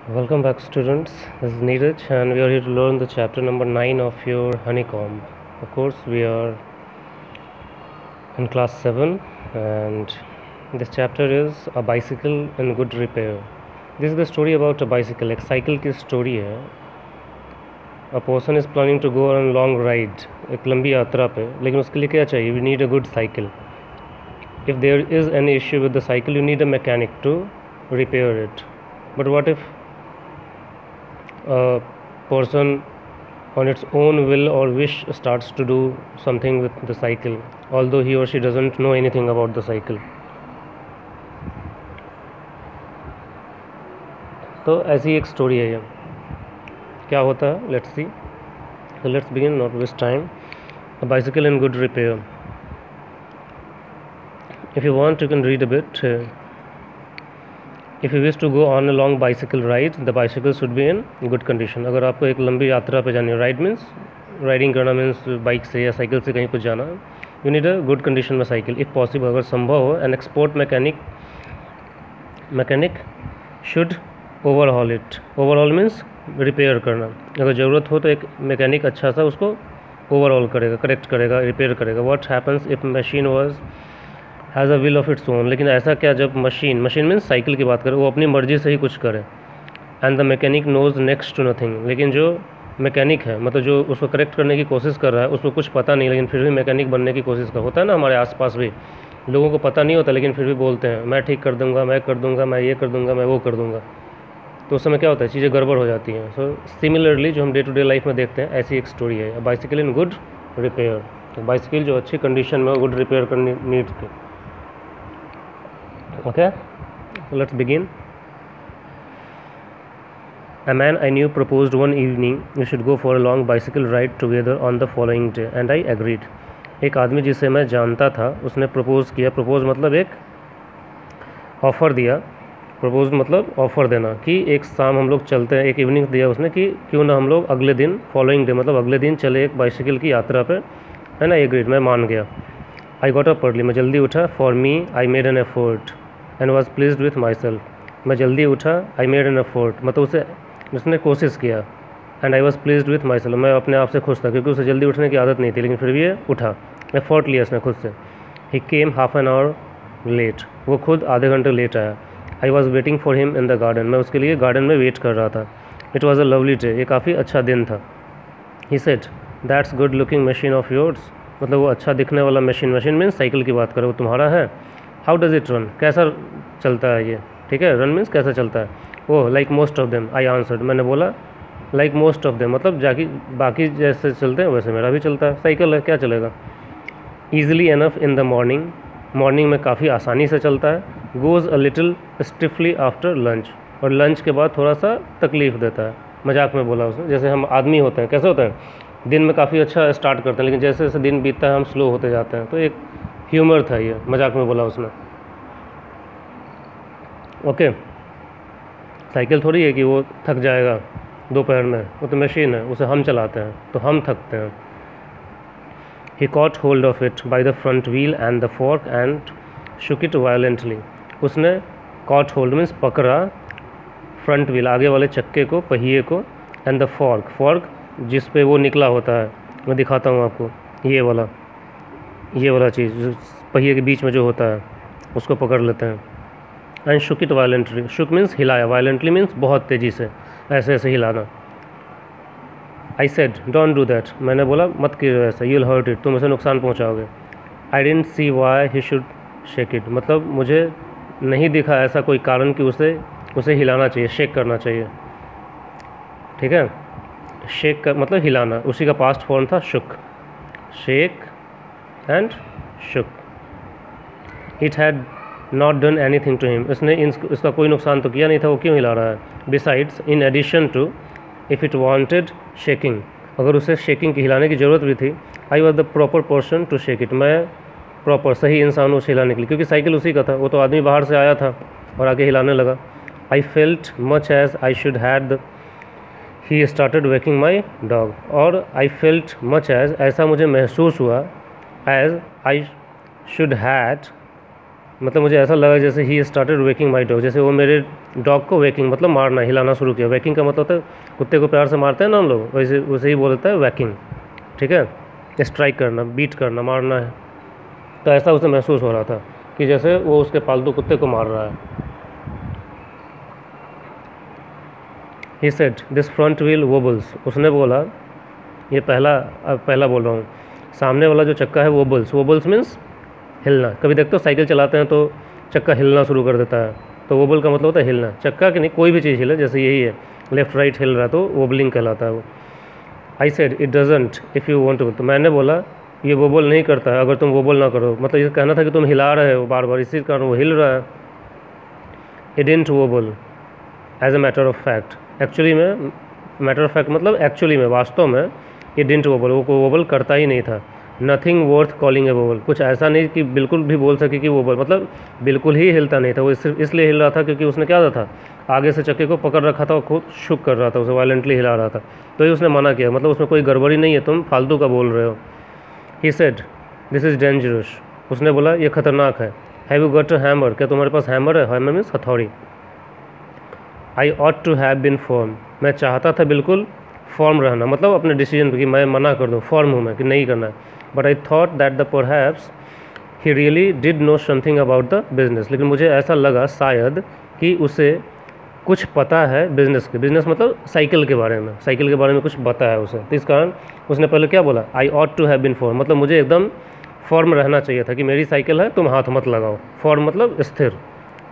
Welcome back, students. This is Neeraj, and we are here to learn the chapter number 9 of your honeycomb. Of course, we are in class 7, and this chapter is a bicycle in good repair. This is the story about a bicycle. एक cycle की story है. A person is planning to go on a long ride, एक लंबी यात्रा पे, लेकिन उसके लिए क्या चाहिए? We need a good cycle. If there is any issue with the cycle, you need a mechanic to repair it. But what if a person on its own will or wish starts to do something with the cycle, although he or she doesn't know anything about the cycle? तो ऐसी एक story है ये. क्या होता है? Let's see. So let's begin, not waste time. A bicycle in good repair. If you want, you can read a bit. If you wish to go on a long bicycle ride, the bicycle should be in good condition. अगर आपको एक लंबी यात्रा पे जानी है, ride means riding करना means bike से या साइकिल से कहीं कुछ जाना, you need a good condition में साइकिल. इफ़ पॉसिबल, अगर संभव हो, an export mechanic should overhaul it. Overhaul means repair करना. अगर ज़रूरत हो तो एक मैकेनिक अच्छा सा उसको ओवरऑल करेगा, करेक्ट करेगा, रिपेयर करेगा. What happens if machine was has a will of its own. लेकिन ऐसा क्या जब मशीन मीन्स साइकिल की बात करें, वो अपनी मर्जी से ही कुछ करे. And the mechanic knows next to nothing. लेकिन जो मैकेनिक है, मतलब जो उसको करेक्ट करने की कोशिश कर रहा है, उसको कुछ पता नहीं, लेकिन फिर भी मैकेनिक बनने की कोशिश कर. होता है ना हमारे आसपास भी, लोगों को पता नहीं होता लेकिन फिर भी बोलते हैं मैं ठीक कर दूंगा, मैं कर दूंगा, मैं ये कर दूंगा, मैं वो कर दूंगा. तो उस समय क्या होता है, चीज़ें गड़बड़ हो जाती हैं. सो सिमिलरली जो हम डे टू डे लाइफ में देखते हैं, ऐसी एक स्टोरी है. Bicycle in good repair. Bicycle जो अच्छी कंडीशन में गुड रिपेयर करनी नीड्स की. Okay, so let's begin. A man I knew proposed one evening we should go for a long bicycle ride together on the following day, and I agreed. एक आदमी जिसे मैं जानता था उसने प्रपोज किया. प्रपोज मतलब एक ऑफ़र दिया. प्रपोज मतलब ऑफ़र देना कि एक शाम हम लोग चलते हैं. एक इवनिंग दिया उसने कि क्यों ना हम लोग अगले दिन, फॉलोइंग डे मतलब अगले दिन चले एक बाइसिकल की यात्रा पे, है ना. एग्रीड, मैं मान गया. आई गॉट अप अर्ली, मैं जल्दी उठा. For me I made an effort and was pleased with my self. मैं जल्दी उठा, आई मेड एन एफर्ट मतलब उसने कोशिश किया. And I was pleased with my self, मैं अपने आप से खुश था क्योंकि उसे जल्दी उठने की आदत नहीं थी, लेकिन फिर भी ये उठा. एफर्ट लिया उसने खुद से. ही केम हाफ एन आवर लेट, वो खुद आधे घंटे लेट आया. I was waiting for him in the garden, मैं उसके लिए गार्डन में वेट कर रहा था. It was a lovely day, ये काफ़ी अच्छा दिन था. He said that's good looking machine of yours, मतलब वो अच्छा दिखने वाला मशीन मीन्स साइकिल की बात करो, वो तुम्हारा है. हाउ डज़ इट रन, कैसा चलता है ये. ठीक है, रन मीन्स कैसा चलता है. Oh like most of them, I answered, मैंने बोला लाइक मोस्ट ऑफ देम मतलब जाकि बाकी जैसे चलते हैं वैसे मेरा भी चलता है. साइकिल है, क्या चलेगा. Easily enough in the morning में काफ़ी आसानी से चलता है. Goes a little stiffly after lunch, और लंच के बाद थोड़ा सा तकलीफ़ देता है. मजाक में बोला उसने. जैसे हम आदमी होते हैं, कैसे होते हैं, दिन में काफ़ी अच्छा स्टार्ट करते हैं, लेकिन जैसे जैसे दिन बीतता है हम स्लो होते जाते हैं. तो एक ह्यूमर था ये, मजाक में बोला उसने. ओके, साइकिल थोड़ी है कि वो थक जाएगा दोपहर में, वो तो मशीन है, उसे हम चलाते हैं तो हम थकते हैं. He caught hold of it by the front wheel and the fork and shook it violently. उसने कॉट होल्ड मीन्स पकड़ा फ्रंट व्हील आगे वाले चक्के को, पहिए को, एंड द फॉर्क जिस पे वो निकला होता है, मैं दिखाता हूँ आपको, ये वाला चीज़ पहिए के बीच में जो होता है उसको पकड़ लेते हैं. And shook it violently, shook means हिलाया, वायलेंटली मीन्स बहुत तेज़ी से, ऐसे ऐसे हिलाना. I said don't do that, मैंने बोला मत कीजिए ऐसा, यू विल हर्ट इट, तुम उसे नुकसान पहुंचाओगे. I didn't see why he should shake it, मतलब मुझे नहीं दिखा ऐसा कोई कारण कि उसे हिलाना चाहिए, शेक करना चाहिए. ठीक है, शेक का मतलब हिलाना, उसी का पास्ट फॉर्म था shook. Shake and shook. It had not done anything to him, इसने इसका कोई नुकसान तो किया नहीं था, वो क्यों हिला रहा है. Besides in addition to if it wanted shaking, अगर उसे शेकिंग की हिलाने की ज़रूरत भी थी, I was the proper person to shake it, मैं प्रॉपर सही इंसान उसे हिलाने के लिए, क्योंकि साइकिल उसी का था, वो तो आदमी बाहर से आया था और आगे हिलाने लगा. I felt much as I should had he started waking my dog, और आई फेल्ट मच एज ऐसा मुझे महसूस हुआ, एज आई शुड हैड मतलब मुझे ऐसा लगा जैसे ही स्टार्टेड वेकिंग माई डॉग, जैसे वो मेरे डॉग को वेकिंग मतलब मारना, हिलाना शुरू किया। वेकिंग का मतलब होता है कुत्ते को प्यार से मारते हैं ना हम लोग, वैसे वैसे ही बोलता है वैकिंग, ठीक है, स्ट्राइक करना, बीट करना, मारना है। तो ऐसा उसे महसूस हो रहा था कि जैसे वो उसके पालतू कुत्ते को मार रहा है। He said this front wheel wobbles, उसने बोला, ये पहला बोल रहा हूँ, सामने वाला जो चक्का है वोबल्स, वोबल्स मीन्स हिलना। कभी देखते हो साइकिल चलाते हैं तो चक्का हिलना शुरू कर देता है, तो वोबल का मतलब होता है हिलना। चक्का की नहीं, कोई भी चीज़ हिले, जैसे यही है लेफ़्ट राइट हिल रहा है तो वोबलिंग कहलाता है वो। I said it doesn't if you want to, तो मैंने बोला ये वोबल नहीं करता है अगर तुम वोबल ना करो, मतलब ये कहना था कि तुम हिला रहे हो बार बार, इसी कारण वो हिल रहा है। It didn't wobble as a matter of fact, actually में, मैटर ऑफ फैक्ट मतलब एक्चुअली में, वास्तव में इट डिडंट वोबल, वो वोबल करता ही नहीं था। Nothing worth calling a wobble, कुछ ऐसा नहीं कि बिल्कुल भी बोल सके कि वोबल, मतलब बिल्कुल ही हिलता नहीं था वो, सिर्फ इसलिए हिल रहा था क्योंकि उसने क्या था, आगे से चक्के को पकड़ रखा था और खुद शुक कर रहा था, उसे वायलेंटली हिला रहा था, तो ये उसने मना किया, मतलब उसमें कोई गड़बड़ी नहीं है, तुम फालतू का बोल रहे हो। He said this is dangerous, उसने बोला ये खतरनाक है। Have you got a hammer, क्या तुम्हारे पास हैमर है? हैमर मीन्स हथौड़ी। I ought to have been firm, मैं चाहता था बिल्कुल फॉर्म रहना, मतलब अपने डिसीजन पर कि मैं मना कर दूँ, फॉर्म हूँ मैं कि नहीं करना है। But I thought that the perhaps he really did know something about the business, लेकिन मुझे ऐसा लगा शायद कि उसे कुछ पता है बिज़नेस के, बिज़नेस मतलब साइकिल के बारे में, साइकिल के बारे में कुछ पता है उसे, तो इस कारण उसने पहले क्या बोला, I ought to have been firm, मतलब मुझे एकदम फॉर्म रहना चाहिए था कि मेरी साइकिल है, तुम हाथ मत लगाओ। फॉर्म मतलब स्थिर,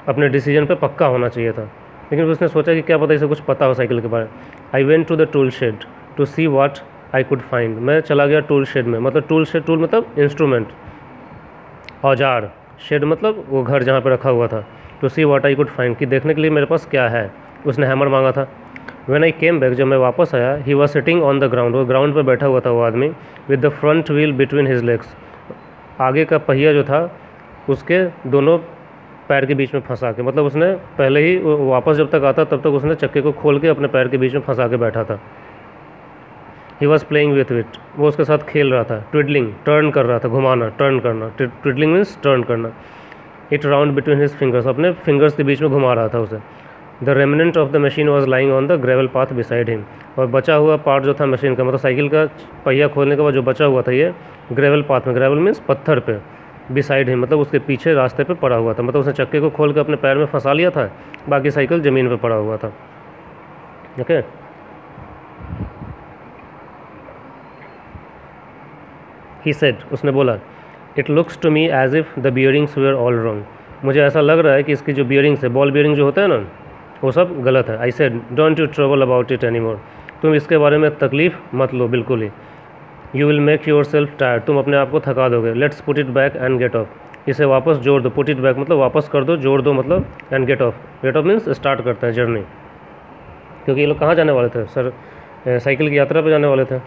अपने डिसीजन पे पक्का होना चाहिए था। लेकिन उसने सोचा कि क्या पता इसे कुछ पता हो साइकिल के बारे में। I went to the tool shed to see what I could find, मैं चला गया टूल शेड में, मतलब टूल शेड, टूल मतलब इंस्ट्रूमेंट, औजार, शेड मतलब वो घर जहाँ पे रखा हुआ था। To see what I could find, कि देखने के लिए मेरे पास क्या है। उसने हैमर मांगा था। व्हेन आई केम बैक, जब मैं वापस आया, he was sitting on the ground, वो ग्राउंड पर बैठा हुआ था वो आदमी, with the front wheel between his legs, आगे का पहिया जो था उसके दोनों पैर के बीच में फंसा के, मतलब उसने पहले ही वापस जब तक आता तब तक उसने चक्के को खोल के अपने पैर के बीच में फंसा के बैठा था। He was playing with it, वो उसके साथ खेल रहा था। ट्विडलिंग, टर्न कर रहा था, घुमाना, टर्न करना, ट्विडलिंग मीन्स टर्न करना। It round between his fingers, अपने फिंगर्स के बीच में घुमा रहा था उसे। The remnant of the machine was lying on the gravel path beside him, और बचा हुआ पार्ट जो था मशीन का, मतलब साइकिल का पहिया खोलने के बाद जो बचा हुआ था ये ग्रेवल पाथ में, ग्रेवल मीन्स पत्थर पे, बिसाइड हिम मतलब उसके पीछे रास्ते पे पड़ा हुआ था, मतलब उसने चक्के को खोल के अपने पैर में फंसा लिया था, बाकी साइकिल ज़मीन पे पड़ा हुआ था। ओके, ही सेड, उसने बोला, it looks to me as if the bearings were all wrong, मुझे ऐसा लग रहा है कि इसकी जो बियरिंग्स है, बॉल बियरिंग जो होता है ना, वो सब गलत है। I said don't you trouble about it any more, तुम इसके बारे में तकलीफ़ मत लो बिल्कुल ही। You will make yourself tired, तुम अपने आप को थका दोगे। Let's put it back and get off, इसे वापस जोड़ दो। पुट इट बैक मतलब वापस कर दो, जोड़ दो मतलब, and get off, get off means start करते हैं जर्नी, क्योंकि ये लोग कहाँ जाने वाले थे सर, साइकिल की यात्रा पर जाने वाले थे।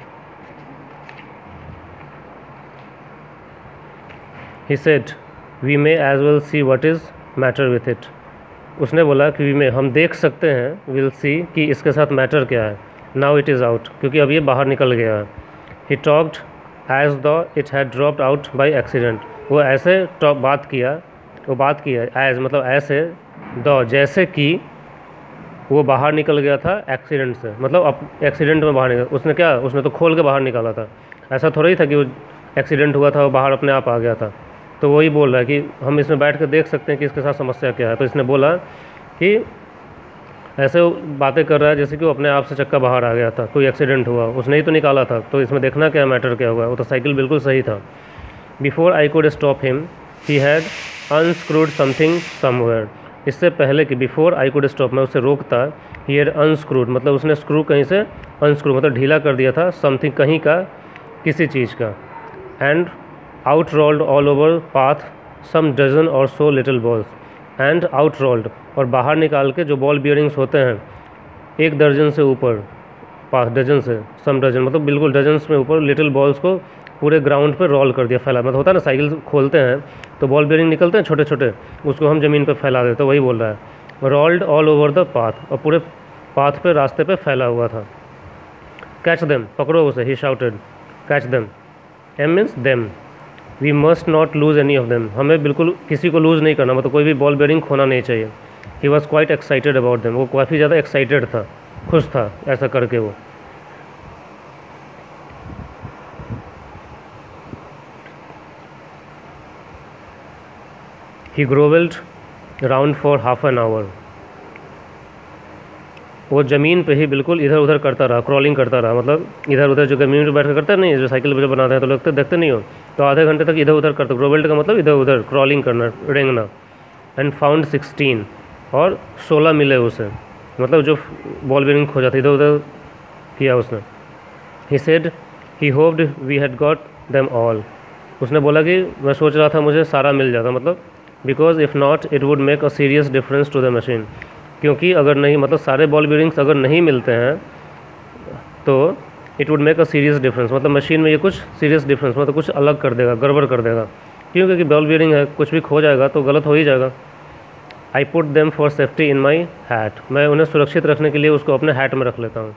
He said we may as well see what is matter with it, उसने बोला कि वी मे, हम देख सकते हैं, विल सी कि इसके साथ मैटर क्या है। नाउ इट इज़ आउट, क्योंकि अब ये बाहर निकल गया है। He talked as the it had dropped out by accident, वो ऐसे बात किया एज मतलब ऐसे, द जैसे कि वो बाहर निकल गया था एक्सीडेंट से, मतलब अब एक्सीडेंट में बाहर निकल, उसने क्या, उसने तो खोल के बाहर निकाला था, ऐसा थोड़ा ही था कि वो एक्सीडेंट हुआ था वो बाहर अपने आप आ गया था। तो वही बोल रहा है कि हम इसमें बैठ कर देख सकते हैं कि इसके साथ समस्या क्या है। तो इसने बोला कि ऐसे वो बातें कर रहा है जैसे कि वो अपने आप से चक्का बाहर आ गया था, कोई एक्सीडेंट हुआ, उसने ही तो निकाला था, तो इसमें देखना क्या मैटर क्या हुआ, वो तो साइकिल बिल्कुल सही था। Before I could stop him he had unscrewed something somewhere, इससे पहले कि बिफोर आई कुड स्टॉप, मैं उसे रोकता, ही हैड अनस्क्रूड मतलब उसने स्क्रू कहीं से अनस्क्रू मतलब ढीला कर दिया था, समथिंग कहीं का, किसी चीज़ का। And out rolled all over path some dozen or so little balls, and out rolled और बाहर निकाल के जो बॉल बियरिंग्स होते हैं 1 दर्जन से ऊपर, 5 डजन से, सम डजन मतलब बिल्कुल डजन्स में ऊपर, लिटिल बॉल्स को पूरे ग्राउंड पे रोल कर दिया, फैला, मतलब होता है ना साइकिल खोलते हैं तो बॉल बियरिंग निकलते हैं छोटे छोटे, उसको हम ज़मीन पे फैला देते, वही बोल रहा है। Rolled all over the path, और पूरे पाथ पे, रास्ते पे फैला हुआ था। कैच देम, पकड़ो उसे, he shouted, catch them, em means them, we must not lose any of them, हमें बिल्कुल किसी को लूज़ नहीं करना, मतलब कोई भी बॉल बेयरिंग खोना नहीं चाहिए। He was quite excited about them, वो काफ़ी ज़्यादा एक्साइटेड था, खुश था ऐसा करके वो। He grovelled round for half an hour, वो ज़मीन पे ही बिल्कुल इधर उधर करता रहा, क्रॉलिंग करता रहा, मतलब इधर उधर जो ज़मीन पे बैठ कर करता नहीं, जो साइकिल पर बनाते हैं तो लगता देखते नहीं हो, तो आधे घंटे तक इधर उधर करता। ग्रोवेल्ड का मतलब इधर उधर क्रॉलिंग करना, रेंगना। एंड फाउंड 16, और 16 मिले उसे, मतलब जो बॉल बेयरिंग खोजा था इधर उधर किया उसने। He said he hoped we had got them all, उसने बोला कि मैं सोच रहा था मुझे सारा मिल जाता, मतलब because if not it would make a serious difference to the machine, क्योंकि अगर नहीं, मतलब सारे बॉल बेयरिंग्स अगर नहीं मिलते हैं तो it would make a serious difference, मतलब मशीन में ये कुछ सीरियस डिफरेंस, मतलब कुछ अलग कर देगा, गड़बड़ कर देगा, क्योंकि बॉल बेयरिंग है, कुछ भी खो जाएगा तो गलत हो ही जाएगा। I put them for safety in my hat, मैं उन्हें सुरक्षित रखने के लिए उसको अपने हैट में रख लेता हूँ।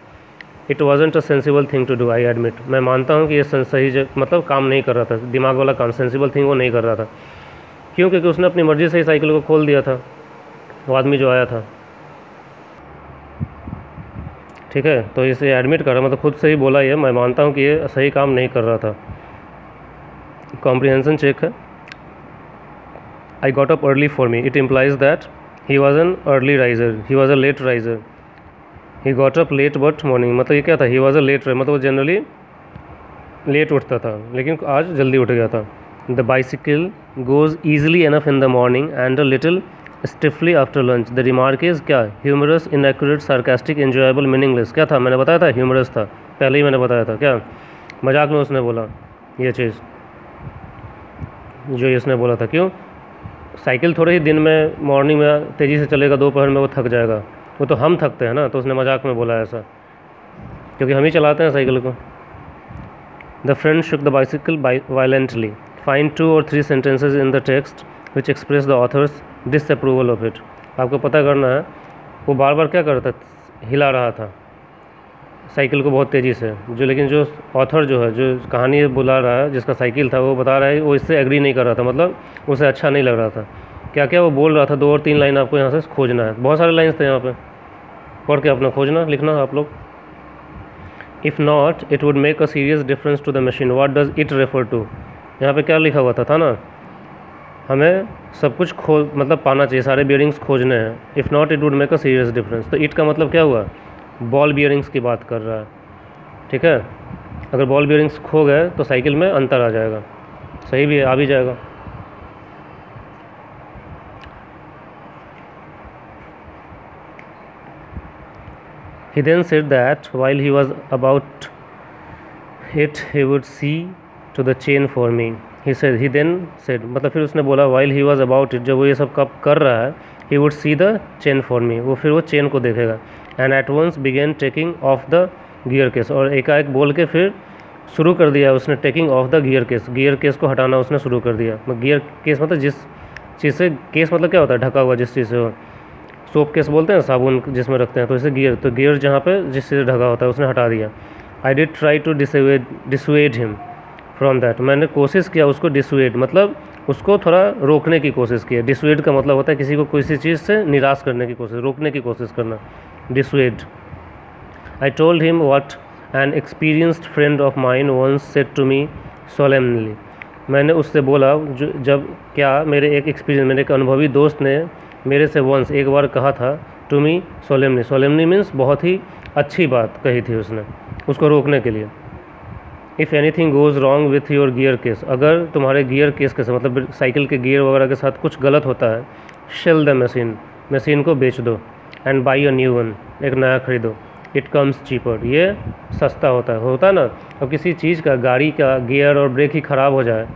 It wasn't a sensible thing to do, I admit, मैं मानता हूँ कि ये सही मतलब काम नहीं कर रहा था, दिमाग वाला काम, सेंसिबल थिंग वो नहीं कर रहा था। क्यों? क्योंकि उसने अपनी मर्ज़ी से ही साइकिल को खोल दिया था, वो आदमी जो आया था, ठीक है। तो इसे एडमिट कर रहा, मतलब खुद से ही बोला ये, मैं मानता हूँ कि ये सही काम नहीं कर रहा था। कॉम्प्रिहेंशन चेक है। I got up early for me, it implies that he was an early riser, he was a late riser. He got up late but morning, मतलब ये क्या था, ही वॉज अ लेट, मतलब वो जनरली लेट उठता था लेकिन आज जल्दी उठ गया था। The bicycle goes easily enough in the morning and a little stiffly after lunch. The remark is क्या, humorous, inaccurate, sarcastic, enjoyable, meaningless. क्या था, मैंने बताया था ह्यूमरस था, पहले ही मैंने बताया था। क्या मजाक में उसने बोला ये चीज़ जो इसने बोला था। क्यों? साइकिल थोड़े ही दिन में मॉर्निंग में तेज़ी से चलेगा, दोपहर में वो थक जाएगा, वो तो हम थकते हैं ना, तो उसने मजाक में बोला ऐसा, क्योंकि हम ही चलाते हैं साइकिल को। The friend shook the bicycle violently, find 2 or 3 sentences in the text which express the author's disapproval of it। आपको पता करना है वो बार बार क्या करता, हिला रहा था साइकिल को बहुत तेज़ी से, जो लेकिन जो ऑथर जो है, जो कहानी बुला रहा है, जिसका साइकिल था, वो बता रहा है वो इससे एग्री नहीं कर रहा था, मतलब उसे अच्छा नहीं लग रहा था। क्या क्या वो बोल रहा था, 2 और 3 लाइन आपको यहाँ से खोजना है, बहुत सारे लाइन्स थे यहाँ पे, पढ़ के अपना खोजना, लिखना आप लोग। If not it would make a serious difference to the machine, what does it refer to. यहाँ पे क्या लिखा हुआ था ना, हमें सब कुछ मतलब पाना चाहिए, सारे बियरिंग्स खोजने हैं। If not it would make a serious difference, तो इट का मतलब क्या हुआ, बॉल बियरिंग्स की बात कर रहा है, ठीक है। अगर बॉल बियरिंग्स खो गए तो साइकिल में अंतर आ जाएगा, सही भी है, आ भी जाएगा। He then said that while he was about it, he would see to the chain for me. He then said, मतलब फिर उसने बोला while he was about it, जब वो ये सब कब कर रहा है, he would see the chain for me, वो फिर वो चेन को देखेगा। And at once began taking off the gear case, और एकाएक बोल के फिर शुरू कर दिया उसने taking off the gear case, gear case को हटाना उसने शुरू कर दिया। गियर केस मतलब जिस चीज़ से, केस मतलब क्या होता है, ढका हुआ जिस चीज़ से हो, सोप केस बोलते हैं साबुन जिसमें रखते हैं, तो इसे गियर, तो गियर जहाँ पे जिस चीज़ से ढका होता है उसने हटा दिया। I did try to dissuade him from that, मैंने कोशिश किया उसको डिसवेड, मतलब उसको थोड़ा रोकने की कोशिश की। डिसवेड का मतलब होता है किसी को किसी चीज़ से निराश करने की कोशिश, रोकने की कोशिश करना, dissuade. I told him what an experienced friend of mine once said to me solemnly, मैंने उससे बोला जो जब क्या मेरे एक अनुभवी दोस्त ने मेरे से वंस एक बार कहा था, to me solemnly, solemnly means बहुत ही अच्छी बात कही थी उसने उसको रोकने के लिए। If anything goes wrong with your gear case, अगर तुम्हारे गियर केस के साथ, मतलब साइकिल के गियर वगैरह के साथ कुछ गलत होता है, शेल द मशीन, मशीन को बेच दो, and by a new one, एक नया खरीदो, इट कम्स चीपर, ये सस्ता होता है ना। अब किसी चीज़ का, गाड़ी का गियर और ब्रेक ही ख़राब हो जाए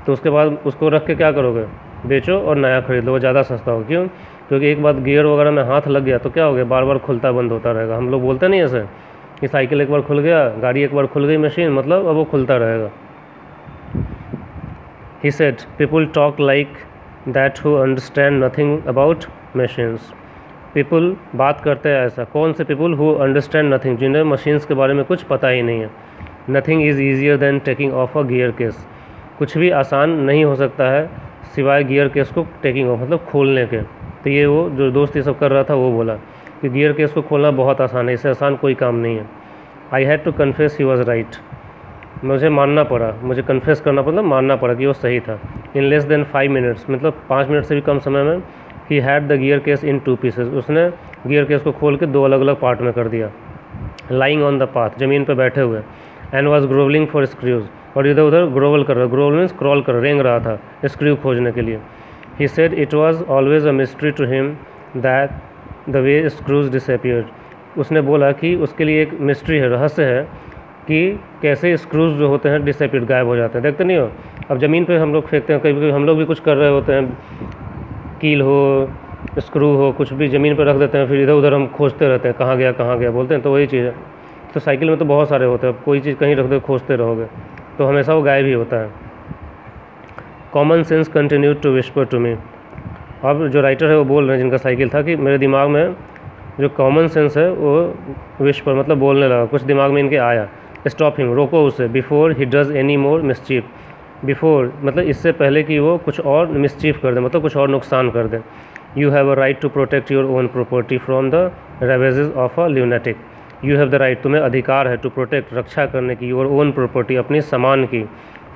तो उसके बाद उसको रख के क्या करोगे, बेचो और नया खरीद लो, वो ज़्यादा सस्ता हो। क्यों? क्योंकि एक बार गियर वगैरह में हाथ लग गया तो क्या हो गया, बार बार खुलता बंद होता रहेगा। हम लोग बोलते नहीं ऐसे कि साइकिल एक बार खुल गया, गाड़ी एक बार खुल गई मशीन, मतलब अब वो खुलता रहेगा। He said people talk like that who understand nothing about machines, people बात करते हैं ऐसा, कौन से पीपल, हु अंडरस्टैंड नथिंग, जिन्हें मशीन्स के बारे में कुछ पता ही नहीं है। Nothing is easier than taking off a gear case, कुछ भी आसान नहीं हो सकता है सिवाय गियर केस को टेकिंग ऑफ, मतलब खोलने के। तो ये वो जो दोस्त ये सब कर रहा था वो बोला कि गियर केस को खोलना बहुत आसान है, इससे आसान कोई काम नहीं है। I had to confess he was right, मुझे मानना पड़ा, मुझे कन्फेस करना मतलब मानना पड़ा कि वो सही था। इन लेस देन 5 मिनट्स, मतलब 5 मिनट से भी कम समय में, he had the gear case in 2 pieces, उसने गियर केस को खोल के 2 अलग अलग पार्ट में कर दिया। लाइंग ऑन द पाथ, ज़मीन पर बैठे हुए, एंड वॉज ग्रोवलिंग फॉर स्क्रूज, और इधर उधर ग्रोवल कर रहा, ग्रोवल मीन्स क्रॉल कर, रेंग रहा था स्क्रू खोजने के लिए। He said it was always a mystery to him that the way screws disappeared, उसने बोला कि उसके लिए एक मिस्ट्री है, रहस्य है कि कैसे स्क्रूज जो होते हैं डिसअपियर्ड, गायब हो जाते हैं। देखते नहीं हो, अब ज़मीन पे हम लोग फेंकते हैं, कभी कभी हम लोग भी कुछ कर रहे होते हैं, कील हो स्क्रू हो कुछ भी ज़मीन पर रख देते हैं, फिर इधर उधर हम खोजते रहते हैं कहाँ गया बोलते हैं, तो वही चीज़ है। तो साइकिल में तो बहुत सारे होते हैं, कोई चीज़ कहीं रख दो खोजते रहोगे तो हमेशा वो गायब ही होता है। Common sense continue to whisper to me, अब जो राइटर है वो बोल रहे हैं जिनका साइकिल था कि मेरे दिमाग में जो कॉमन सेंस है वो विस्पर मतलब बोलने लगा, कुछ दिमाग में इनके आया। स्टॉप हिम, रोको उसे, before he does any more mischief, before मतलब इससे पहले कि वो कुछ और मिसचीफ कर दे, मतलब कुछ और नुकसान कर दे। You have a right to protect your own property from the ravages of a lunatic, you have the right, तुम्हें अधिकार है, टू प्रोटेक्ट रक्षा करने की, योर ओन प्रॉपर्टी अपनी सामान की,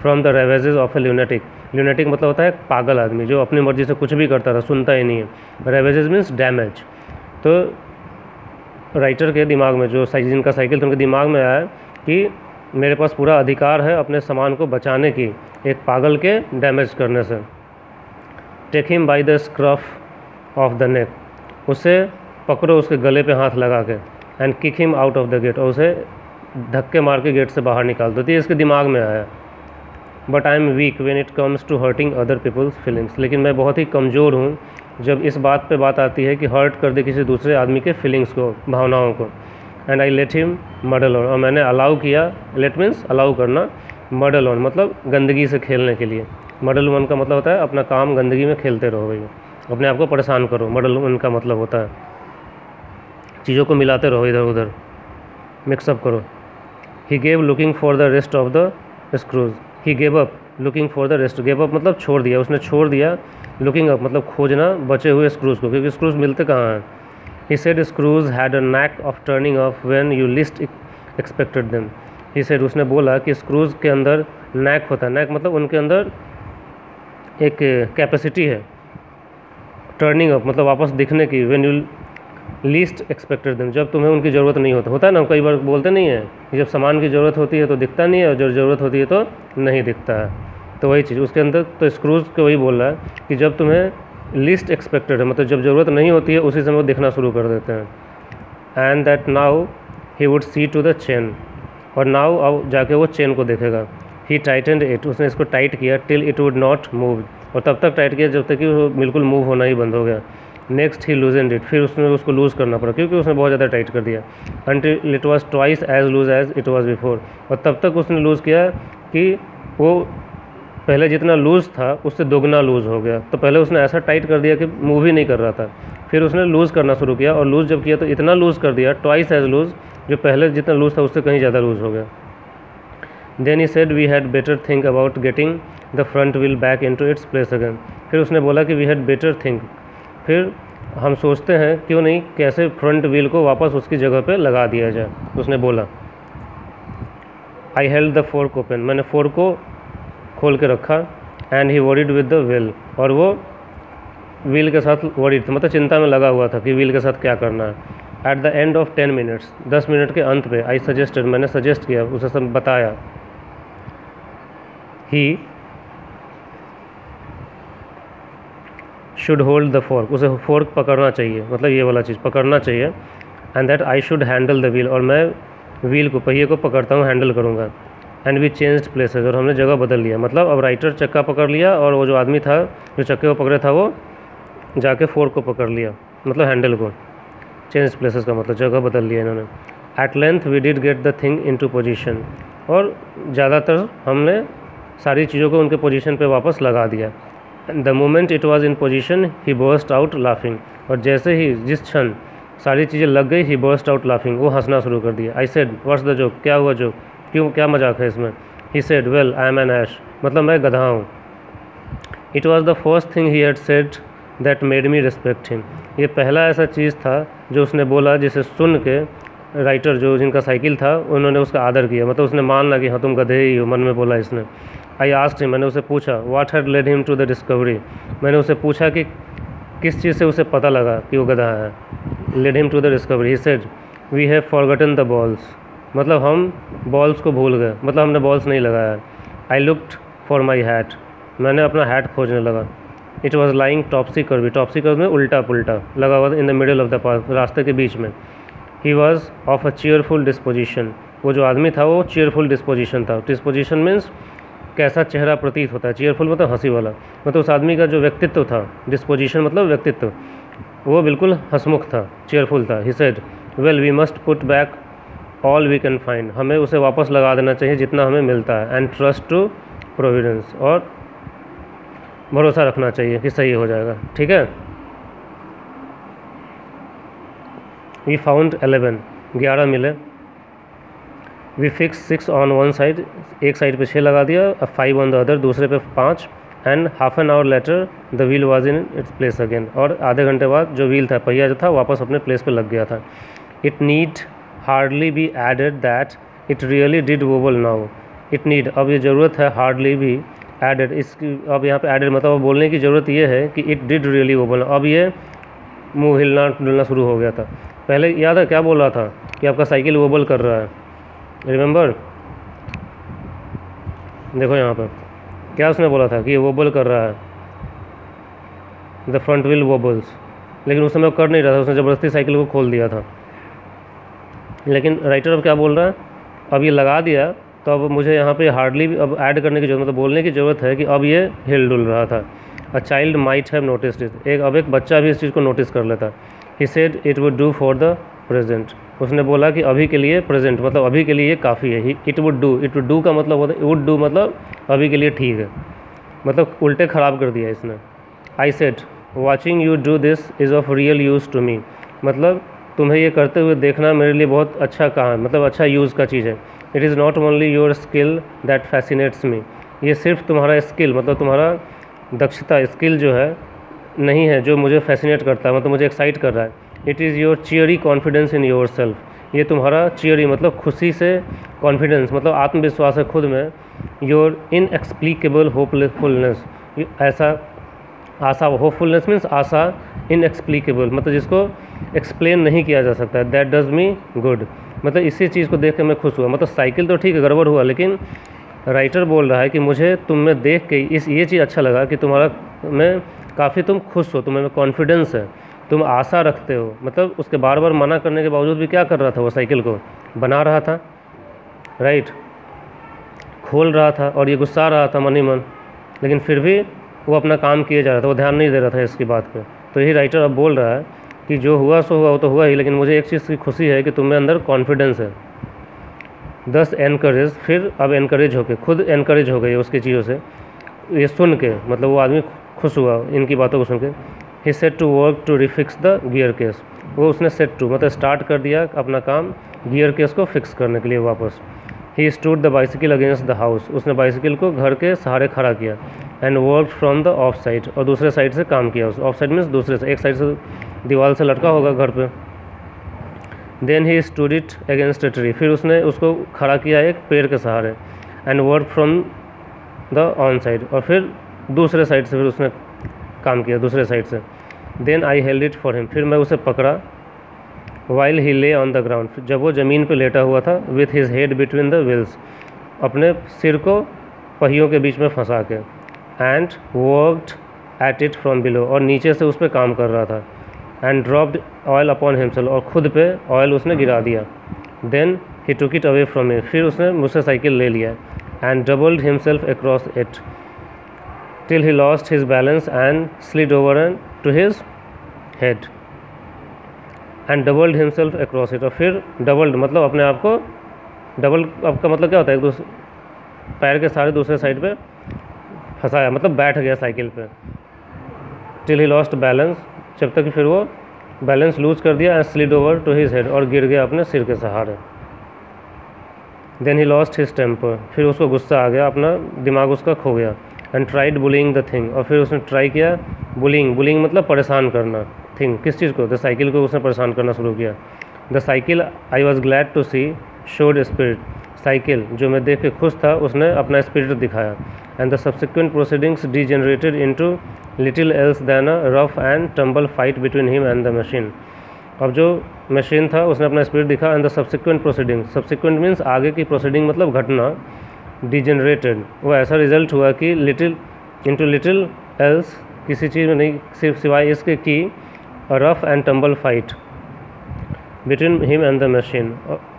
from the ravages of a lunatic, lunatic मतलब होता है पागल आदमी जो अपनी मर्जी से कुछ भी करता था, सुनता ही नहीं है। Ravages means damage. तो राइटर के दिमाग में जो जिनका साइकिल था उनके दिमाग में आया कि मेरे पास पूरा अधिकार है अपने सामान को बचाने की एक पागल के डैमेज करने से। Take him by the scruff of the neck, उसे पकड़ो उसके गले पे हाथ लगा के, and kick him out of the gate, और उसे धक्के मार के गेट से बाहर निकाल दो। तो ये इसके दिमाग में आया। But I am weak when it comes to hurting other people's feelings, लेकिन मैं बहुत ही कमज़ोर हूँ जब इस बात पे बात आती है कि हर्ट कर दे किसी दूसरे आदमी के फीलिंग्स को, भावनाओं को। And I let him muddle on, और मैंने अलाउ किया, लेट मीन्स अलाउ करना, मडल ऑन मतलब गंदगी से खेलने के लिए। मडल ऑन का मतलब होता है अपना काम गंदगी में खेलते रहो भैया, अपने आप को परेशान करो। मडल ऑन का मतलब होता है चीज़ों को मिलाते रहो, इधर उधर मिक्सअप करो। He gave looking for the rest of the screws, he gave up looking for the rest, gave up मतलब छोड़ दिया, उसने छोड़ दिया। लुकिंग अप मतलब खोजना बचे हुए स्क्रूज को, क्योंकि स्क्रूज मिलते कहाँ हैं। He said screws had a knack of turning off when you least expected them, he said उसने बोला कि स्क्रूज के अंदर नैक होता है, नैक मतलब उनके अंदर एक कैपेसिटी है, टर्निंग अप मतलब वापस दिखने की, when you least expected them जब तुम्हें उनकी ज़रूरत नहीं होता है ना, कई बार बोलते नहीं है कि जब सामान की ज़रूरत होती है तो दिखता नहीं है, और जब ज़रूरत होती है तो नहीं दिखता है। तो वही चीज़ उसके अंदर, तो स्क्रूज को वही बोल रहा है कि जब तुम्हें लीस्ट एक्सपेक्टेड है, मतलब जब ज़रूरत नहीं होती है उसी समय वो दिखना शुरू कर देते हैं। And that now he would see to the chain, और नाउ अब जाके वो चेन को देखेगा। ही टाइटेंड इट, उसने इसको टाइट किया, till it would not move, और तब तक टाइट किया जब तक कि वो बिल्कुल मूव होना ही बंद हो गया। नेक्स्ट ही लूजेंड इट, फिर उसने उसको लूज़ करना पड़ा क्योंकि उसने बहुत ज़्यादा टाइट कर दिया। Until it was twice as loose as it was before, और तब तक उसने लूज़ किया कि वो पहले जितना लूज़ था उससे दोगुना लूज़ हो गया। तो पहले उसने ऐसा टाइट कर दिया कि मूव ही नहीं कर रहा था, फिर उसने लूज़ करना शुरू किया, और लूज़ जब किया तो इतना लूज़ कर दिया, ट्वाइस एज लूज़, जो पहले जितना लूज़ था उससे कहीं ज़्यादा लूज़ हो गया। Then he said we had better think about getting the front wheel back into its place again, फिर उसने बोला कि वी हैड बेटर थिंक, फिर हम सोचते हैं क्यों नहीं कैसे फ्रंट व्हील को वापस उसकी जगह पे लगा दिया जाए। उसने बोला I held the fork open, मैंने फोर्क को खोल के रखा। And he worried with the wheel, और वो व्हील के साथ वरीड था, मतलब चिंता में लगा हुआ था कि व्हील के साथ क्या करना है। At the end of 10 minutes, 10 minute के अंत पे, आई सजेस्टेड, मैंने सजेस्ट किया, उसे सब बताया। He should hold the fork, उसे फोर्क पकड़ना चाहिए, मतलब ये वाला चीज़ पकड़ना चाहिए। And that I should handle the wheel, और मैं व्हील को, पहिए को पकड़ता हूँ, हैंडल करूँगा। एंड वी चेंज्ड प्लेसेस, और हमने जगह बदल लिया, मतलब अब राइटर चक्का पकड़ लिया और वो जो आदमी था जो चक्के को पकड़े था वो जाके फोर्क को पकड़ लिया, मतलब हैंडल को। चेंज प्लेसेस का मतलब जगह बदल लिया इन्होंने। At length we did get the thing into position, और ज़्यादातर हमने सारी चीज़ों को उनके पोजीशन पे वापस लगा दिया। The moment it was in position he burst out laughing, और जैसे ही जिस क्षण सारी चीज़ें लग गई ही बर्स्ट आउट लाफिंग, वो हंसना शुरू कर दिया। I said what's the joke, क्या हुआ जोक, क्यों क्या मजाक है इसमें। He said well I am an ass, मतलब मैं गधा हूँ। It was the first thing he had said that made me respect him. ये पहला ऐसा चीज़ था जो उसने बोला जिसे सुन के राइटर जो जिनका साइकिल था उन्होंने उसका आदर किया, मतलब उसने मान लिया कि हाँ तुम गधे ही हो, मन में बोला इसने। आई आस्क्ड हिम, मैंने उसे पूछा, what had led him to the discovery, मैंने उसे पूछा कि किस चीज़ से उसे पता लगा कि वो गधा है। Led him to the discovery, he said we have forgotten the balls, मतलब हम बॉल्स को भूल गए, मतलब हमने बॉल्स नहीं लगाया। I looked for my hat, मैंने अपना हैट खोजने लगा। It was lying Topsy curvy, Topsy curve में उल्टा पुल्टा लगा हुआ in the middle of the path, रास्ते के बीच में। He was of a cheerful disposition, वो जो आदमी था वो चीयरफुल डिस्पोजिशन था। डिस्पोजिशन मीन्स कैसा चेहरा प्रतीत होता है, चीयरफुल मतलब हंसी वाला, मतलब उस आदमी का जो व्यक्तित्व था, डिस्पोजिशन मतलब व्यक्तित्व, वो बिल्कुल हंसमुख था, चीयरफुल था। He said well we must put back all we can find, हमें उसे वापस लगा देना चाहिए जितना हमें मिलता है। एंड ट्रस्ट टू प्रोविडेंस, और भरोसा रखना चाहिए कि सही हो जाएगा, ठीक है। वी फाउंड 11 मिले। We fix 6 on one side, एक साइड पे 6 लगा दिया, 5 ऑन द अदर, दूसरे पे 5। And half an hour later the wheel was in its place again, और आधे घंटे बाद जो व्हील था, पहिया जो था, वापस अपने प्लेस पे लग गया था। It need hardly be added that it really did wobble now. It need, अब ये ज़रूरत है, हार्डली भी एडेड, इसकी अब यहाँ पे एडेड मतलब बोलने की ज़रूरत ये है कि इट डिड रियली वोबल, अब ये मुँह हिलना डुलना शुरू हो गया था। पहले याद है क्या बोल रहा था कि आपका साइकिल वोबल कर रहा है, रिमेंबर, देखो यहाँ पर क्या उसने बोला था कि ये वोबल कर रहा है, द फ्रंट व्हील वोबल्स, लेकिन उस समय वो कर नहीं रहा था, उसने ज़बरदस्ती साइकिल को खोल दिया था। लेकिन राइटर अब क्या बोल रहा है, अब ये लगा दिया तो अब मुझे यहाँ पे हार्डली अब ऐड करने की जरूरत, मतलब बोलने की ज़रूरत है कि अब ये हिल डुल रहा था। A child might have noticed it, अब एक बच्चा भी इस चीज़ को नोटिस कर लेता। ही said it would do for the present, उसने बोला कि अभी के लिए, प्रेजेंट मतलब अभी के लिए ये काफ़ी है। इट वुड डू का मतलब होता है, वुड डू मतलब अभी के लिए ठीक है, मतलब उल्टे ख़राब कर दिया इसने। I said watching you do this is of real use to me, मतलब तुम्हें ये करते हुए देखना मेरे लिए बहुत अच्छा काम है, मतलब अच्छा यूज़ का चीज़ है। It is not only your skill that fascinates me, ये सिर्फ तुम्हारा स्किल मतलब तुम्हारा दक्षता, स्किल जो है नहीं है जो मुझे फैसिनेट करता है, मतलब मुझे एक्साइट कर रहा है। It is your चियरी confidence in your self, ये तुम्हारा चियरी मतलब खुशी से, कॉन्फिडेंस मतलब आत्मविश्वास है खुद में। योर इनएक्सप्लिकेबल होपफुलनेस, ऐसा आशा, होपफुलनेस मीन्स आशा, इनएक्सप्लिकेबल मतलब जिसको एक्सप्लेन नहीं किया जा सकता है। दैट डज मी गुड, मतलब इसी चीज़ को देख के मैं खुश हुआ। मतलब साइकिल तो ठीक है, गड़बड़ हुआ, लेकिन राइटर बोल रहा है कि मुझे तुम में देख के ये चीज़ अच्छा लगा कि तुम्हारा में काफ़ी तुम खुश हो, तुम्हें में कॉन्फिडेंस है, तुम आशा रखते हो। मतलब उसके बार बार मना करने के बावजूद भी क्या कर रहा था, वो साइकिल को बना रहा था, राइट, खोल रहा था, और ये गुस्सा रहा था मन ही मन, लेकिन फिर भी वो अपना काम किए जा रहा था, वो ध्यान नहीं दे रहा था इसकी बात पे। तो यही राइटर अब बोल रहा है कि जो हुआ सो हुआ, वो तो हुआ ही, लेकिन मुझे एक चीज़ की खुशी है कि तुम्हें अंदर कॉन्फिडेंस है। 10 एनकरेज, फिर अब एनकरेज होके खुद एनकरेज हो गई उसकी चीज़ों से, ये सुन के, मतलब वो आदमी खुश हुआ इनकी बातों को सुन के। He set to work to refix the gear case, वो उसने सेट टू मतलब स्टार्ट कर दिया अपना काम गियर केस को फिक्स करने के लिए वापस। He stood the bicycle against the house, उसने बाइसिकल को घर के सहारे खड़ा किया। And work from the of side, और दूसरे साइड से काम किया। उस ऑफ साइड मीन्स दूसरे से, एक साइड से दीवार से लटका होगा घर पे। Then he stood it against a tree, फिर उसने उसको खड़ा किया एक पेड़ के सहारे। And work from the on side, और फिर दूसरे साइड से फिर उसने काम किया दूसरे साइड से। Then I held it for him, फिर मैं उसे पकड़ा। वाइल ही ले ऑन द ग्राउंड, जब वो ज़मीन पे लेटा हुआ था। With his head between the wheels, अपने सिर को पहियों के बीच में फंसा के। And worked at it from below, और नीचे से उस पर काम कर रहा था। And dropped oil upon himself, और खुद पे ऑयल उसने गिरा दिया। Then he took it away from me, फिर उसने मुझसे साइकिल ले लिया। And doubled himself across it till he lost his balance and slid over and to his head. And doubled himself across it, और फिर डबल्ड मतलब अपने आप को, डबल आपका मतलब क्या होता है, एक दूसरे पैर के सारे दूसरे साइड पे फंसाया, मतलब बैठ गया साइकिल पे। टिल ही लॉस्ट बैलेंस, जब तक फिर वो बैलेंस लूज कर दिया। And slid over to his head, और गिर गया अपने सिर के सहारे। Then he lost his temper, फिर उसको गुस्सा आ गया, अपना दिमाग उसका खो गया। And tried bullying the thing, और फिर उसने ट्राई किया बुलिंग मतलब परेशान करना, थिंग किस चीज़ को, द साइकिल को उसने परेशान करना शुरू किया। The cycle I was glad to see showed spirit, cycle जो मैं देख के खुश था उसने अपना स्पिरिट दिखाया। And the subsequent proceedings degenerated into little else then a rough and tumble fight between him and the machine. अब जो मशीन था उसने अपना स्पिरिट दिखा। And the subsequent proceeding, subsequent means आगे की प्रोसीडिंग मतलब घटना, डिजेनरेटेड वो ऐसा रिजल्ट हुआ कि लिटिल एल्स किसी चीज़ में नहीं, सिर्फ सिवाय इसके कि rough and tumble fight between him and the machine.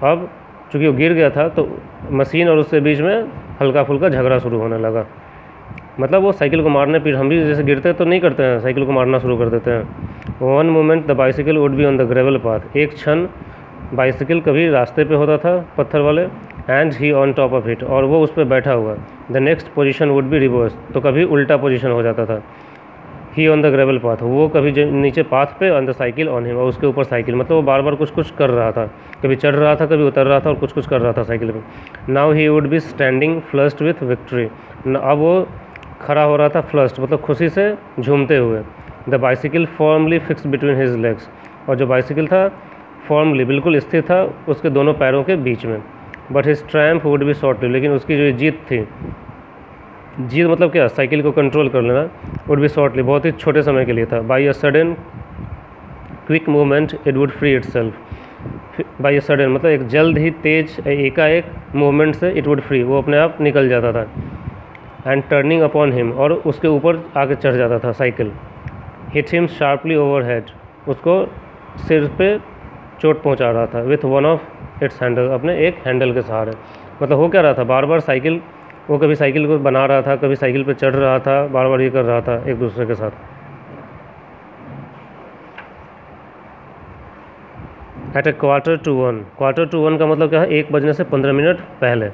अब चूँकि वो गिर गया था तो मशीन और उसके बीच में हल्का फुल्का झगड़ा शुरू होने लगा। मतलब वो साइकिल को मारने, फिर हम भी जैसे गिरते तो नहीं करते हैं, साइकिल को मारना शुरू कर देते हैं। One moment the bicycle would be on the gravel path, एक क्षण बाइसिकल कभी रास्ते पे होता था पत्थर वाले, and he on top of it, और वो उस पर बैठा हुआ। The next position would be reverse, तो कभी उल्टा पोजीशन हो जाता था। ही ऑन द ग्रेवल पाथ, वो कभी नीचे पाथ पे, on the cycle on him, और उसके ऊपर साइकिल, मतलब वो बार बार कुछ कर रहा था, कभी चढ़ रहा था कभी उतर रहा था और कुछ कर रहा था साइकिल पे। Now he would be standing flushed with victory, अब वो खड़ा हो रहा था फ्लस्ड मतलब खुशी से झूमते हुए। The bicycle formally fix between his legs, और जो बाइसिकल था फॉर्मली बिल्कुल स्थिर था उसके दोनों पैरों के बीच में। But his Triumph would be short live, लेकिन उसकी जो जीत थी, जीत मतलब क्या, साइकिल को कंट्रोल कर लेना, वुड बी शॉर्ट लिव, बहुत ही छोटे समय के लिए था। By a sudden quick movement it wood free itself, by a sudden मतलब एक जल्द ही तेज एकाएक मूवमेंट से इट वुड फ्री, वो अपने आप निकल जाता था। एंड टर्निंग अपॉन हिम, और उसके ऊपर आके चढ़ जाता था cycle. Hit him sharply over head, उसको सिर पे चोट पहुंचा रहा था। With one of its handle, अपने एक हैंडल के सहारे। मतलब हो क्या रहा था, बार बार साइकिल, वो कभी साइकिल को बना रहा था, कभी साइकिल पे चढ़ रहा था, बार बार ये कर रहा था एक दूसरे के साथ। At a quarter to one का मतलब क्या है, 1 बजने से 15 मिनट पहले।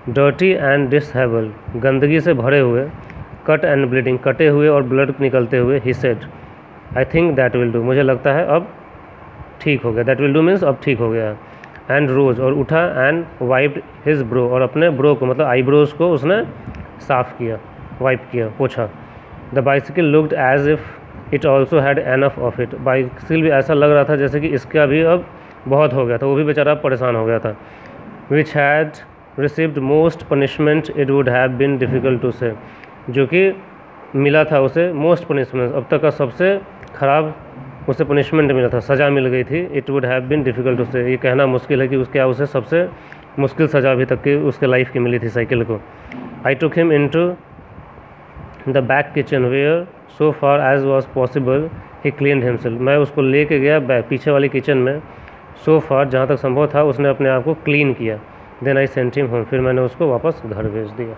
डर्टी एंड डिसहेबल, गंदगी से भरे हुए, कट एंड ब्लीडिंग, कटे हुए और ब्लड निकलते हुए। He said I think that will do, मुझे लगता है अब ठीक हो गया। दैट विल डू मीन्स अब ठीक हो गया। एंड रोज, और उठा, एंड वाइप्ड हिज ब्रो, और अपने ब्रो को मतलब आईब्रोज को उसने साफ़ किया, वाइप किया, पोछा। The bicycle looked as if it also had enough of it, bicycle भी ऐसा लग रहा था जैसे कि इसका भी अब बहुत हो गया था, वो भी बेचारा परेशान हो गया था। Which had received most punishment it would have been difficult to say, जो कि मिला था उसे मोस्ट पनिशमेंट, अब तक का सबसे ख़राब उसे पनिशमेंट मिला था, सज़ा मिल गई थी। It would have been difficult to say, ये कहना मुश्किल है कि उसके उसे सबसे मुश्किल सज़ा अभी तक की उसके लाइफ की मिली थी साइकिल को। I took him into the back kitchen where so far as was possible he cleaned himself, मैं उसको लेके गया पीछे वाली किचन में, सो फार जहाँ तक संभव था उसने अपने आप को क्लीन किया। Then I sent him home, फिर मैंने उसको वापस घर भेज दिया।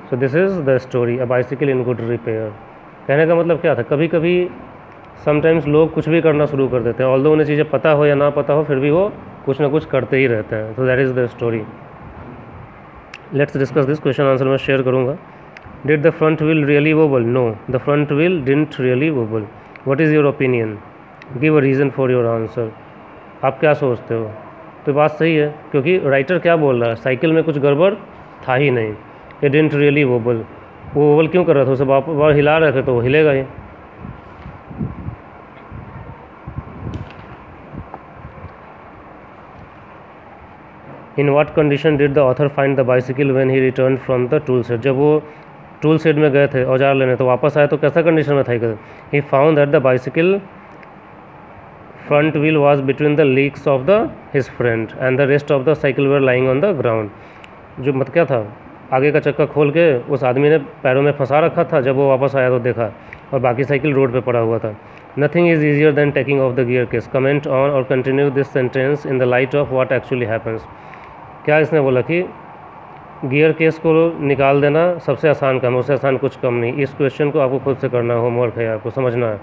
So this is the story a bicycle in good repair. कहने का मतलब क्या था, कभी कभी समटाइम्स लोग कुछ भी करना शुरू कर देते हैं, ऑल्दो उन्हें चीज़ें पता हो या ना पता हो, फिर भी वो कुछ ना कुछ करते ही रहते हैं। तो that is the story. Let's discuss this, question answer मैं शेयर करूँगा। Did the front wheel really wobble? No, the front wheel didn't really wobble. What is your opinion? Give a reason for your answer. आप क्या सोचते हो? तो बात सही है, क्योंकि राइटर क्या बोल रहा है, साइकिल में कुछ गड़बड़ था ही नहीं। इट डिडंट रियली वोबल, वो वोबल क्यों कर रहा था, उसे बार हिला रहे थे तो वो हिलेगा ही। In what condition did the author find the bicycle when he return from the tool shed? जब वो टूल शेड में गए थे औजार लेने, तो वापस आए तो कैसा कंडीशन में था? He found that the bicycle front wheel was between the leagues of the his friend and the rest of the cycle were lying on the ground. जो मत क्या था, आगे का चक्का खोल के उस आदमी ने पैरों में फंसा रखा था, जब वो वापस आया तो देखा, और बाकी साइकिल रोड पे पड़ा हुआ था। Nothing is easier than taking off the gear case. Comment on or continue this sentence in the light of what actually happens. क्या इसने बोला कि गियर केस को निकाल देना सबसे आसान काम है, उससे आसान कुछ कम नहीं। इस क्वेश्चन को आपको खुद से करना है, होमवर्क है, आपको समझना है।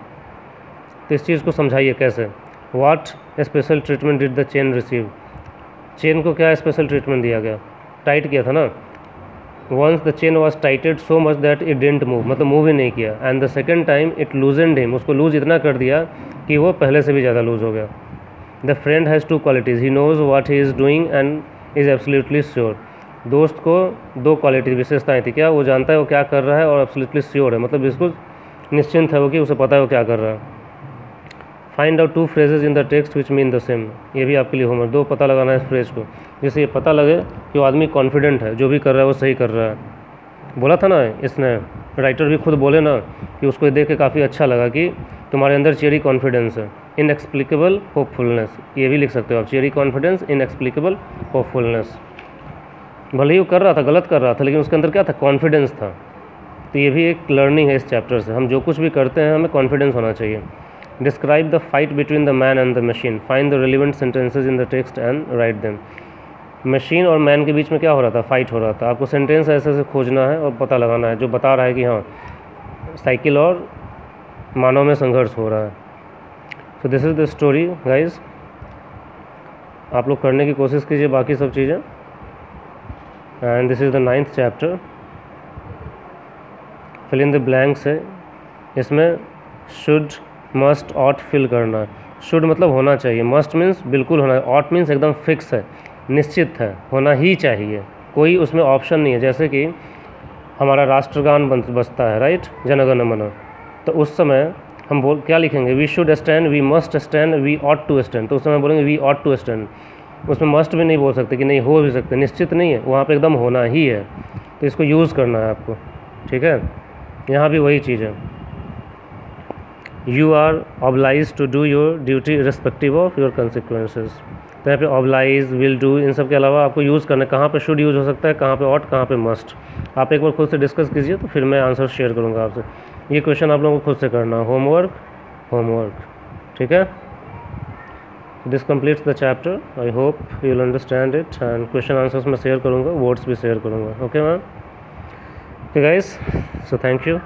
तो इस चीज़ को समझाइए कैसे। What special treatment did the chain receive? Chain को क्या स्पेशल ट्रीटमेंट दिया गया? टाइट किया था ना। Once the chain was tighted so much that it didn't move, मतलब मूव ही नहीं किया। And the second time it loosened him, उसको लूज इतना कर दिया कि वो पहले से भी ज़्यादा लूज हो गया। The friend has 2 qualities, he knows what he is doing and is absolutely sure. दोस्त को दो क्वालिटी विशेषताएं थी, क्या वो जानता है वो क्या कर रहा है और एब्सोल्युटली श्योर है, मतलब बिल्कुल निश्चिंत है वो कि उसे पता है वो क्या कर रहा है। Find out 2 phrases in the text which mean the same, ये भी आपके लिए होमवर्क, 2 पता लगाना है इस फ्रेज को, जिससे ये पता लगे कि वो आदमी कॉन्फिडेंट है, जो भी कर रहा है वो सही कर रहा है। बोला था ना इसने, राइटर भी खुद बोले ना कि उसको देख के काफ़ी अच्छा लगा कि तुम्हारे अंदर चेरी कॉन्फिडेंस है, इनएक्सप्लिकेबल होपफुलनेस, ये भी लिख सकते हो आप, चेरी कॉन्फिडेंस, इनएक्सप्लिकेबल होपफुलनेस। भले ही वो कर रहा था, गलत कर रहा था, लेकिन उसके अंदर क्या था, कॉन्फिडेंस था। तो ये भी एक लर्निंग है इस चैप्टर से, हम जो कुछ भी करते हैं हमें कॉन्फिडेंस होना चाहिए। Describe the fight between the man and the machine, find the relevant sentences in the text and write them. Machine और मैन के बीच में क्या हो रहा था, फाइट हो रहा था। आपको सेंटेंस ऐसे ऐसे खोजना है और पता लगाना है जो बता रहा है कि हाँ साइकिल और मानव में संघर्ष हो रहा है। So this is the story guys, आप लोग करने की कोशिश कीजिए बाकी सब चीज़ें। And this is the 9th chapter. Fill in the blanks है, इसमें शुड, मस्ट, ऑट फिल करना है। शुड मतलब होना चाहिए, मस्ट मीन्स बिल्कुल होना है, ऑट मीन्स एकदम फिक्स है, निश्चित है, होना ही चाहिए, कोई उसमें ऑप्शन नहीं है। जैसे कि हमारा राष्ट्रगान बजता है, राइट, जनगण मन, तो उस समय हम क्या लिखेंगे, we should stand, we must stand, we ought to stand, तो उस समय बोलेंगे वी ऑट टू स्टैंड। उसमें मस्ट भी नहीं बोल सकते कि नहीं हो भी सकते, निश्चित नहीं है, वहाँ पे एकदम होना ही है, तो इसको यूज़ करना है आपको, ठीक है। यहाँ भी वही चीज़ है, you are oblige to do your duty respective of your consequences. तो यहाँ पे ऑब्लाइज, विल डू, इन सब के अलावा आपको यूज़ करना है, कहाँ पे शुड यूज़ हो सकता है, कहाँ पे ऑट, कहाँ पे मस्ट। आप एक बार खुद से डिस्कस कीजिए, तो फिर मैं आंसर शेयर करूँगा आपसे। ये क्वेश्चन आप लोगों को खुद से करना, होमवर्क, ठीक है। This completes the chapter, I hope you will understand it. And question answers मैं शेयर करूँगा, वर्ड्स भी शेयर करूँगा, okay ma'am, okay guys, so thank you.